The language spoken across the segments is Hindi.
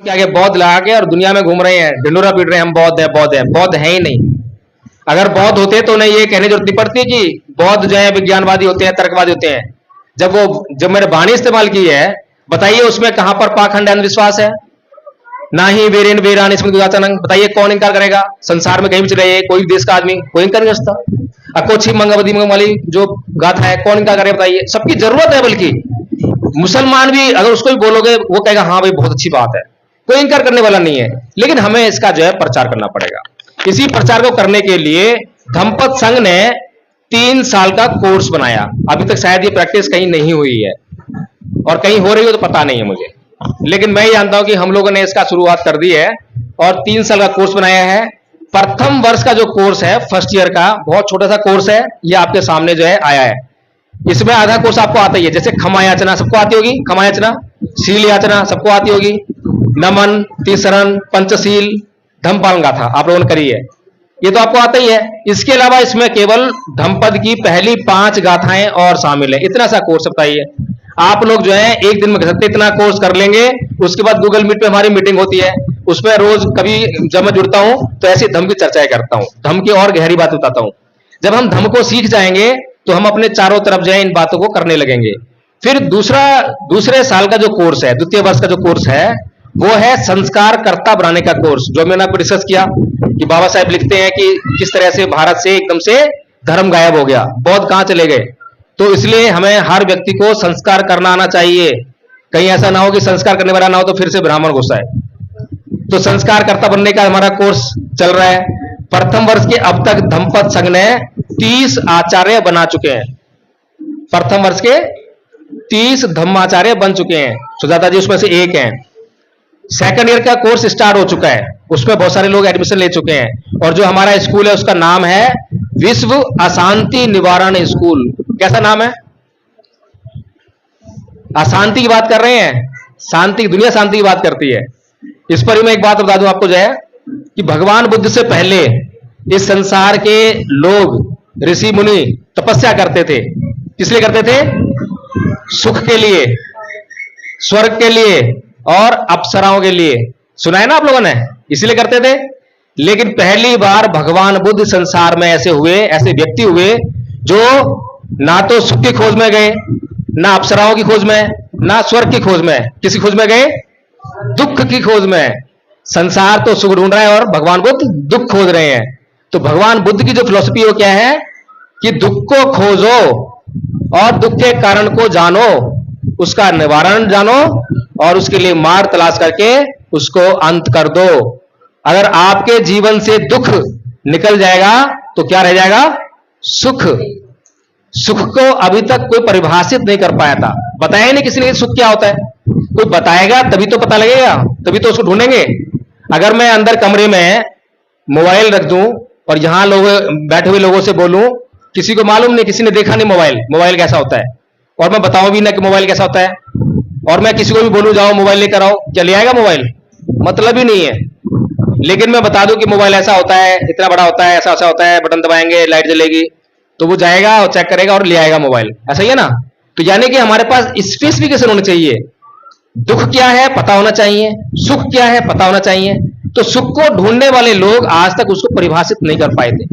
के आगे बौद्ध लगा के और दुनिया में घूम रहे हैं, ढिंडोरा पीट रहे हैं, हम बौद्ध है बौद्ध है। बौद्ध है ही नहीं। अगर बौद्ध होते तो उन्हें ये कहने की जरूरत नहीं पड़ती कि बौद्ध जो है विज्ञानवादी होते हैं, तर्कवादी होते हैं। जब मैंने वाणी इस्तेमाल की है, बताइए उसमें कहां पर पाखंड अंधविश्वास है? ना ही वेरेन वेरान स्मृतिवाचन। बताइए कौन इनकार करेगा? संसार में कहीं भी चले कोई देश का आदमी, कोई इनकार नहीं कर सकता। अकोछी मंगवदी वाली जो गाथा है, कौन इनकार करेगा? बताइए, सबकी जरूरत है। बल्कि मुसलमान भी अगर उसको भी बोलोगे, वो कहेगा हाँ भाई बहुत अच्छी बात है, कोई इनकार करने वाला नहीं है। लेकिन हमें इसका जो है प्रचार करना पड़ेगा। इसी प्रचार को करने के लिए धम्मपद संघ ने 3 साल का कोर्स बनाया। अभी तक शायद ये प्रैक्टिस कहीं नहीं हुई है, और कहीं हो रही हो तो पता नहीं है मुझे, लेकिन मैं जानता हूं कि हम लोगों ने इसका शुरुआत कर दी है और 3 साल का कोर्स बनाया है। प्रथम वर्ष का जो कोर्स है, फर्स्ट ईयर का, बहुत छोटा सा कोर्स है। ये आपके सामने जो है आया है। इसमें आधा कोर्स आपको आता ही है, जैसे क्षमा याचना सबको आती होगी, क्षमा याचना, शील याचना सबको आती होगी, नमन, तीसरण, पंचशील, धम्मपालन गाथा आप लोगों ने करी है, ये तो आपको आता ही है। इसके अलावा इसमें केवल धम्मपद की पहली 5 गाथाएं और शामिल है। इतना सा कोर्स बताइए, आप लोग जो है एक दिन में कर सकते, इतना कोर्स कर लेंगे। उसके बाद गूगल मीट पे हमारी मीटिंग होती है, उसमें रोज कभी जब मैं जुड़ता हूं तो ऐसी धम्म की चर्चाएं करता हूं, धम्म की और गहरी बात बताता हूं। जब हम धम्म को सीख जाएंगे तो हम अपने चारों तरफ जो है इन बातों को करने लगेंगे। फिर दूसरे साल का जो कोर्स है, द्वितीय वर्ष का जो कोर्स है, वो है संस्कार कर्ता बनाने का कोर्स, जो मैंने आपको डिस्कस किया कि बाबा साहेब लिखते हैं कि किस तरह से भारत से एकदम से धर्म गायब हो गया, बौद्ध कहां चले गए। तो इसलिए हमें हर व्यक्ति को संस्कार करना आना चाहिए। कहीं ऐसा ना हो कि संस्कार करने वाला ना हो तो फिर से ब्राह्मण घुसा है। तो संस्कार कर्ता बनने का हमारा कोर्स चल रहा है। प्रथम वर्ष के अब तक धम्मपद संघ ने 30 आचार्य बना चुके हैं। प्रथम वर्ष के 30 धम्माचार्य बन चुके हैं। सुजाता जी उसमें से एक हैं। सेकंड ईयर का कोर्स स्टार्ट हो चुका है, उसमें बहुत सारे लोग एडमिशन ले चुके हैं। और जो हमारा स्कूल है उसका नाम है विश्व अशांति निवारण स्कूल। कैसा नाम है? अशांति की बात कर रहे हैं, शांति, दुनिया शांति की बात करती है। इस पर ही मैं एक बात बता दूं आपको जो है कि भगवान बुद्ध से पहले इस संसार के लोग, ऋषि मुनि तपस्या करते थे। किस लिए करते थे? सुख के लिए, स्वर्ग के लिए और अप्सराओं के लिए। सुना है ना आप लोगों ने? इसलिए करते थे। लेकिन पहली बार भगवान बुद्ध संसार में ऐसे व्यक्ति हुए जो ना तो सुख की खोज में गए, ना अप्सराओं की खोज में, ना स्वर्ग की खोज में। किसी खोज में गए? दुख की खोज में। संसार तो सुख ढूंढ रहा है और भगवान बुद्ध दुख खोज रहे हैं। तो भगवान बुद्ध की जो फिलॉसफी है वो क्या है कि दुख को खोजो और दुख के कारण को जानो, उसका निवारण जानो और उसके लिए मार्ग तलाश करके उसको अंत कर दो। अगर आपके जीवन से दुख निकल जाएगा तो क्या रह जाएगा? सुख। सुख को अभी तक कोई परिभाषित नहीं कर पाया था, बताया नहीं किसी ने सुख क्या होता है। कोई बताएगा तभी तो पता लगेगा, तभी तो उसको ढूंढेंगे। अगर मैं अंदर कमरे में मोबाइल रख दूं और यहां लोग बैठे हुए लोगों से बोलूं, किसी को मालूम नहीं, किसी ने देखा नहीं मोबाइल कैसा होता है, और मैं बताऊं भी ना कि मोबाइल कैसा होता है, और मैं किसी को भी बोलूं जाओ मोबाइल लेकर आओ, क्या ले आएगा मोबाइल? मतलब ही नहीं है। लेकिन मैं बता दूं कि मोबाइल ऐसा होता है, इतना बड़ा होता है, ऐसा ऐसा होता है, बटन दबाएंगे लाइट जलेगी, तो वो जाएगा और चेक करेगा और ले आएगा मोबाइल। ऐसा ही है ना? तो यानी कि हमारे पास स्पेसिफिकेशन होनी चाहिए। दुख क्या है पता होना चाहिए, सुख क्या है पता होना चाहिए। तो सुख को ढूंढने वाले लोग आज तक उसको परिभाषित नहीं कर पाए थे।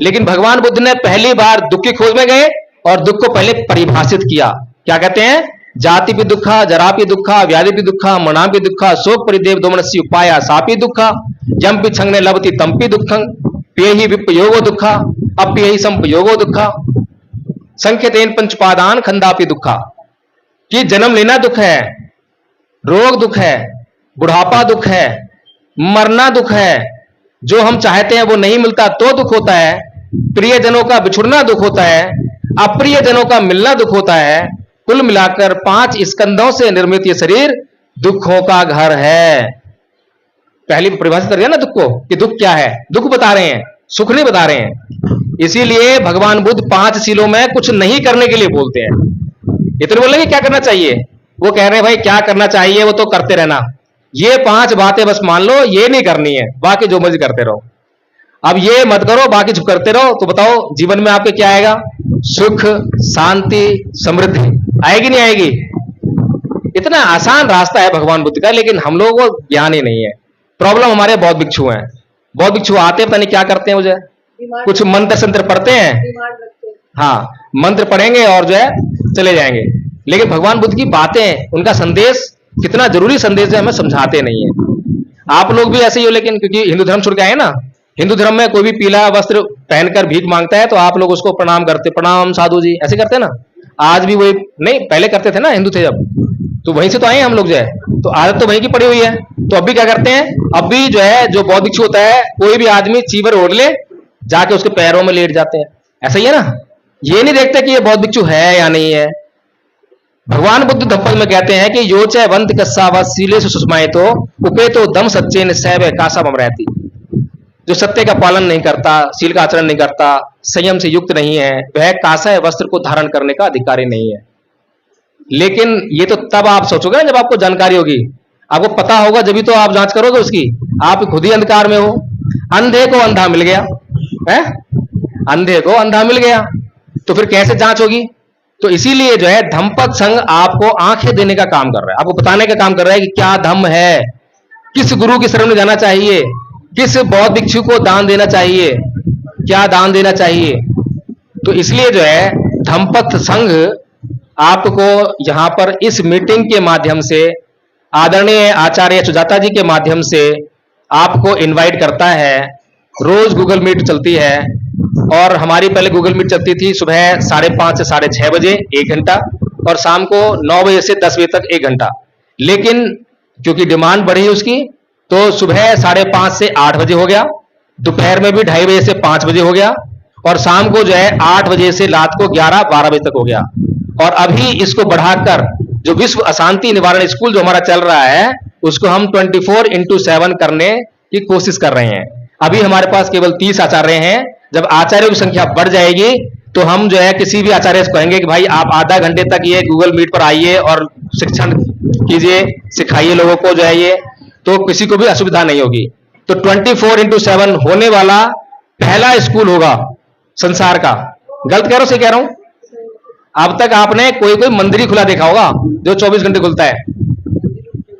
लेकिन भगवान बुद्ध ने पहली बार दुख की खोज में गए और दुख को पहले परिभाषित किया। क्या कहते हैं? जाति भी दुखा, जरा भी दुखा, व्याधि भी दुखा, मना भी दुखा, शोक परिदेव दोमनस्य उपाया सापी दुखा, जम भी छंगने लभती तंपी दुखं, पेहि विपयोगो दुखा, अप्यहि संपयोगो दुखा, संख्यतेन पंचपादान खंदापि दुखा। कि जन्म लेना दुख है, रोग दुख है, बुढ़ापा दुख है, मरना दुख है, जो हम चाहते हैं वो नहीं मिलता तो दुख होता है, प्रियजनों का बिछुड़ना दुख होता है, अप्रियजनों का मिलना दुख होता है। कुल मिलाकर 5 स्कंदों से निर्मित ये शरीर दुखों का घर है। पहली परिभाषित कर दिया ना दुख को कि दुख क्या है। दुख बता रहे हैं, सुख नहीं बता रहे हैं। इसीलिए भगवान बुद्ध 5 शीलों में कुछ नहीं करने के लिए बोलते हैं। इतने बोलेंगे क्या करना चाहिए, वो कह रहे हैं भाई क्या करना चाहिए वो तो करते रहना, ये 5 बातें बस मान लो, ये नहीं करनी है, बाकी जो मर्जी करते रहो। अब ये मत करो, बाकी चुप करते रहो। तो बताओ जीवन में आपके क्या आएगा? सुख, शांति, समृद्धि आएगी नहीं आएगी? इतना आसान रास्ता है भगवान बुद्ध का, लेकिन हम लोगों को ज्ञान ही नहीं है। प्रॉब्लम हमारे बौद्ध भिक्षु हैं। बौद्ध भिक्षु आते पता नहीं क्या करते हैं, मुझे कुछ मंत्र संत्र पढ़ते हैं, हाँ मंत्र पढ़ेंगे और जो है चले जाएंगे, लेकिन भगवान बुद्ध की बातें, उनका संदेश कितना जरूरी संदेश है, हमें समझाते नहीं है। आप लोग भी ऐसे ही हो, लेकिन क्योंकि हिंदू धर्म छोड़ के आए ना, हिंदू धर्म में कोई भी पीला वस्त्र पहनकर भीख मांगता है तो आप लोग उसको प्रणाम करते, प्रणाम साधु जी ऐसे करते हैं ना। आज भी वही नहीं, पहले करते थे ना, हिंदू थे जब, तो वहीं से तो आए हम लोग जो है, तो आदत तो वहीं की पड़ी हुई है। तो अब भी क्या करते हैं, अब भी जो है जो बौद्ध भिक्षु होता है, कोई भी आदमी चीवर ओढ़ ले जाके उसके पैरों में लेट जाते हैं, ऐसा ही है ना। ये नहीं देखते कि ये बौद्ध भिक्षु है या नहीं है। भगवान बुद्ध धम्पद में कहते हैं कि योच वंत कस्सावा सीले से सुषमाए तो उपे तो दम सच्चे निश्चय कासा बम रहती। जो सत्य का पालन नहीं करता, सील का आचरण नहीं करता, संयम से युक्त नहीं है, वह कासा वस्त्र को धारण करने का अधिकारी नहीं है। लेकिन ये तो तब आप सोचोगे ना जब आपको जानकारी होगी, आपको पता होगा, जब भी तो आप जांच करोगे उसकी। आप खुद ही अंधकार में हो। अंधे को अंधा मिल गया है, अंधे को अंधा मिल गया, तो फिर कैसे जांच होगी। तो इसीलिए जो है धम्पद संघ आपको आंखें देने का काम कर रहा है, आपको बताने का काम कर रहा है कि क्या धम्म है, किस गुरु की शरण में जाना चाहिए, किस बौद्ध भिक्षु को दान देना चाहिए, क्या दान देना चाहिए। तो इसलिए जो है धम्पद संघ आपको यहां पर इस मीटिंग के माध्यम से, आदरणीय आचार्य सुजाता जी के माध्यम से आपको इनवाइट करता है। रोज गूगल मीट चलती है, और हमारी पहले गूगल मीट चलती थी सुबह 5:30 से 6:30 बजे 1 घंटा, और शाम को 9 बजे से 10 बजे तक 1 घंटा। लेकिन क्योंकि डिमांड बढ़ी उसकी, तो सुबह 5:30 से 8 बजे हो गया, दोपहर में भी 2:30 बजे से 5 बजे हो गया, और शाम को जो है 8 बजे से रात को 11-12 बजे तक हो गया। और अभी इसको बढ़ाकर जो विश्व अशांति निवारण स्कूल जो हमारा चल रहा है, उसको हम 24/7 करने की कोशिश कर रहे हैं। अभी हमारे पास केवल 30 आचार्य हैं। जब आचार्यों की संख्या बढ़ जाएगी तो हम जो है किसी भी आचार्य से कहेंगे कि भाई आप आधा घंटे तक ये गूगल मीट पर आइए और शिक्षण कीजिए, सिखाइए लोगों को जो है ये, तो किसी को भी असुविधा नहीं होगी। तो 24/7 होने वाला पहला स्कूल होगा संसार का। गलत कह रहा हूं, सही कह रहा हूं? अब तक आपने कोई मंदिर ही खुला देखा होगा जो 24 घंटे खुलता है।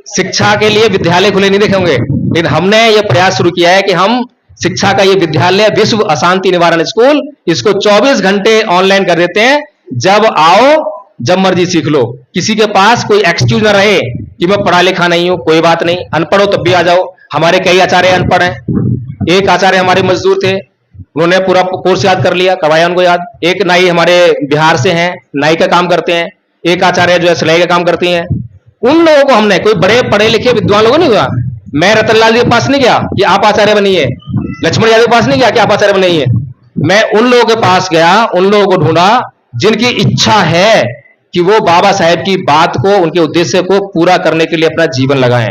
शिक्षा के लिए विद्यालय खुले नहीं देखे होंगे, लेकिन हमने यह प्रयास शुरू किया है कि हम शिक्षा का ये विद्यालय विश्व अशांति निवारण स्कूल, इसको 24 घंटे ऑनलाइन कर देते हैं। जब आओ जब मर्जी सीख लो, किसी के पास कोई एक्सक्यूज ना रहे कि मैं पढ़ा लिखा नहीं हूं। कोई बात नहीं, अनपढ़ हो तब भी आ जाओ। हमारे कई आचार्य अनपढ़ हैं। एक आचार्य हमारे मजदूर थे, उन्होंने पूरा कोर्स याद कर लिया, करवाया उनको याद। एक नाई हमारे बिहार से हैं, नाई का काम करते हैं। एक आचार्य जो है सिलाई का काम करती हैं। उन लोगों को हमने, कोई बड़े पढ़े लिखे विद्वान लोगों नहीं हुआ, मैं रतनलाल जी के पास नहीं गया कि आप आचार्य बनिए, लक्ष्मण यादव के पास नहीं गया कि आप आचार्य बनिए। मैं उन लोगों के पास गया, उन लोगों को ढूंढा जिनकी इच्छा है कि वो बाबा साहेब की बात को, उनके उद्देश्य को पूरा करने के लिए अपना जीवन लगाएं।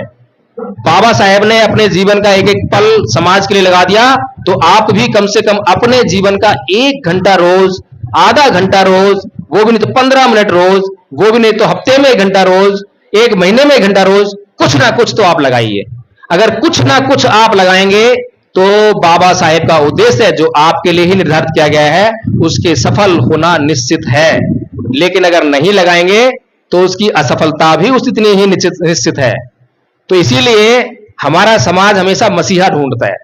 बाबा साहेब ने अपने जीवन का एक एक पल समाज के लिए लगा दिया, तो आप भी कम से कम अपने जीवन का 1 घंटा रोज, आधा घंटा रोज, वो भी नहीं तो 15 मिनट रोज, वो भी नहीं तो हफ्ते में 1 घंटा रोज, 1 महीने में 1 घंटा रोज, कुछ ना कुछ तो आप लगाइए। अगर कुछ ना कुछ आप लगाएंगे तो बाबा साहेब का उद्देश्य जो आपके लिए ही निर्धारित किया गया है, उसके सफल होना निश्चित है। लेकिन अगर नहीं लगाएंगे तो उसकी असफलता भी उतनी ही निश्चित है। तो इसीलिए हमारा समाज हमेशा मसीहा ढूंढता है।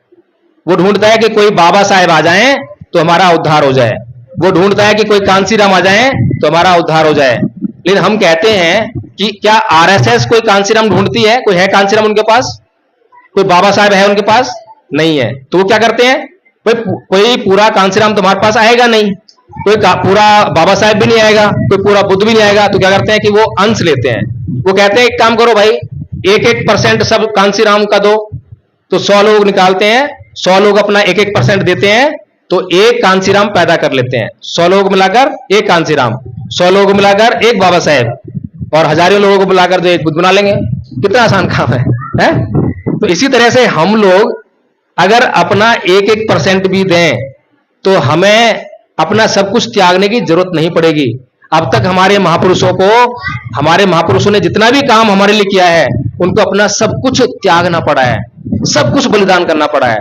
वो ढूंढता है कि कोई बाबा साहेब आ जाएं तो हमारा उद्धार हो जाए, वो ढूंढता है कि कोई कांसीराम आ जाएं तो हमारा उद्धार हो जाए। लेकिन हम कहते हैं कि क्या आरएसएस कोई कांसीराम ढूंढती है? कोई है कांसीराम उनके पास? कोई बाबा साहेब है उनके पास? नहीं है। तो वो क्या करते हैं, कोई पूरा कांसीराम तुम्हारे पास आएगा नहीं, कोई पूरा बाबा साहेब भी नहीं आएगा, कोई पूरा बुद्ध भी नहीं आएगा। तो क्या करते हैं कि वो अंश लेते हैं। वो कहते हैं एक काम करो भाई, 1-1% सब कांसीराम का दो। तो 100 लोग निकालते हैं, 100 लोग अपना 1-1% देते हैं, तो 1 कांसीराम पैदा कर लेते हैं। 100 लोग मिलाकर 1 कांसीराम, 100 लोग मिलाकर 1 बाबा साहेब, और हजारों लोगों को मिलाकर जो 1 बुद्ध बना लेंगे। कितना आसान काम है? तो इसी तरह से हम लोग अगर अपना 1-1% भी दें तो हमें अपना सब कुछ त्यागने की जरूरत नहीं पड़ेगी। अब तक हमारे महापुरुषों ने जितना भी काम हमारे लिए किया है, उनको अपना सब कुछ त्यागना पड़ा है, सब कुछ बलिदान करना पड़ा है।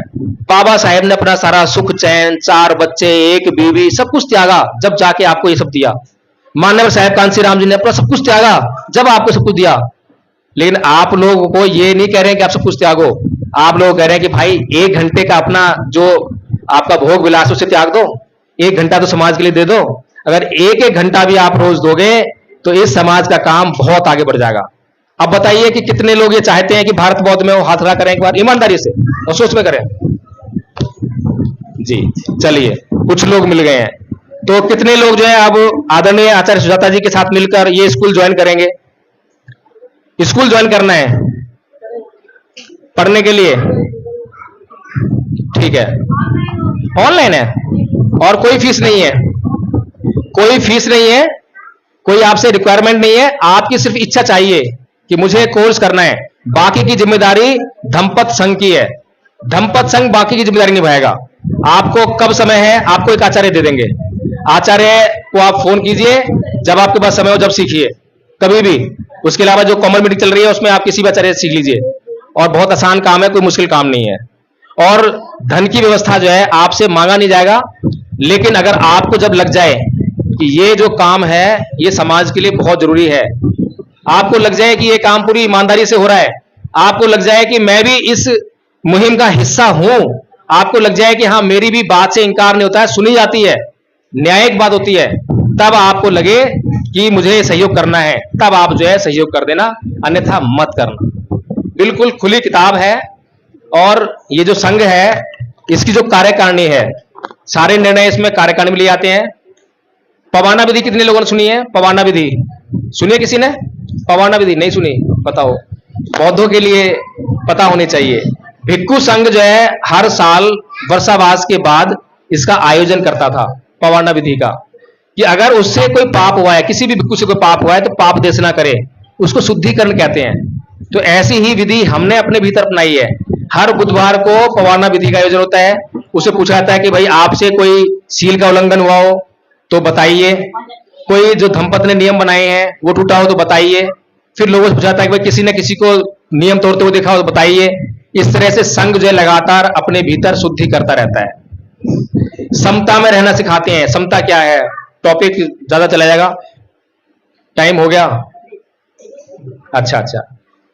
बाबा साहेब ने अपना सारा सुख चैन, 4 बच्चे, 1 बीवी, सब कुछ त्यागा, जब जाके आपको ये सब दिया। मानव साहेब कांसीराम जी ने अपना सब कुछ त्यागा, जब आपको सब कुछ दिया। लेकिन आप लोगों को ये नहीं कह रहे हैं कि आप सब कुछ त्यागो, आप लोग कह रहे हैं कि भाई 1 घंटे का अपना जो आपका भोग विलास उसे त्याग दो, 1 घंटा तो समाज के लिए दे दो। अगर 1-1 घंटा भी आप रोज दोगे तो इस समाज का काम बहुत आगे बढ़ जाएगा। अब बताइए कि कितने लोग ये चाहते हैं कि भारत बौद्ध में वो हाथ खड़ा करें एक बार ईमानदारी से और सोच में करें। जी चलिए, कुछ लोग मिल गए हैं, तो कितने लोग जो है अब आदरणीय आचार्य सुजाता जी के साथ मिलकर ये स्कूल ज्वाइन करेंगे? स्कूल ज्वाइन करना है पढ़ने के लिए, ठीक है, ऑनलाइन है और कोई फीस नहीं है, कोई फीस नहीं है, कोई आपसे रिक्वायरमेंट नहीं है, आपकी सिर्फ इच्छा चाहिए कि मुझे कोर्स करना है। बाकी की जिम्मेदारी धम्मपद संघ की है, धम्मपद संघ बाकी की जिम्मेदारी निभाएगा। आपको कब समय है, आपको एक आचार्य दे देंगे, आचार्य को आप फोन कीजिए, जब आपके पास समय हो जब सीखिए कभी भी। उसके अलावा जो कॉमन मीटिंग चल रही है उसमें आप किसी भी आचार्य से सीख लीजिए, और बहुत आसान काम है, कोई मुश्किल काम नहीं है। और धन की व्यवस्था जो है आपसे मांगा नहीं जाएगा, लेकिन अगर आपको जब लग जाए कि ये जो काम है ये समाज के लिए बहुत जरूरी है, आपको लग जाए कि ये काम पूरी ईमानदारी से हो रहा है, आपको लग जाए कि मैं भी इस मुहिम का हिस्सा हूं, आपको लग जाए कि हाँ मेरी भी बात से इंकार नहीं होता है, सुनी जाती है, न्यायिक बात होती है, तब आपको लगे कि मुझे सहयोग करना है, तब आप जो है सहयोग कर देना, अन्यथा मत करना। बिल्कुल खुली किताब है। और ये जो संघ है इसकी जो कार्यकारिणी है, सारे निर्णय इसमें कार्यकारिणी में लिए जाते हैं। पवाना विधि कितने लोगों ने सुनी है? पवाना विधि सुनिए, किसी ने पवाना विधि नहीं सुनी? बताओ, बौद्धों के लिए पता होनी चाहिए। भिक्खु संघ जो है हर साल वर्षावास के बाद इसका आयोजन करता था, पवाना विधि का, कि अगर उससे कोई पाप हुआ है, किसी भी भिक्खु से कोई पाप हुआ है तो पाप देशना करे, उसको शुद्धिकरण कहते हैं। तो ऐसी ही विधि हमने अपने भीतर अपनाई है। हर बुधवार को पवाना विधि का आयोजन होता है, उसे पूछा जाता है कि भाई आपसे कोई सील का उल्लंघन हुआ हो तो बताइए, कोई जो धम्मपद ने नियम बनाए हैं वो टूटा हो तो बताइए। फिर लोगों से पूछा जाता है कि भाई किसी ने किसी को नियम तोड़ते हुए देखा हो तो बताइए। इस तरह से संघ जो है लगातार अपने भीतर शुद्धि करता रहता है। समता में रहना सिखाते हैं। समता क्या है? टॉपिक ज्यादा चला जाएगा, टाइम हो गया। अच्छा,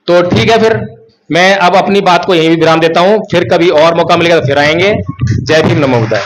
तो ठीक है, फिर मैं अब अपनी बात को यहीं भी विराम देता हूं, फिर कभी और मौका मिलेगा तो फिर आएंगे। जय भीम, नमो बुद्धाय।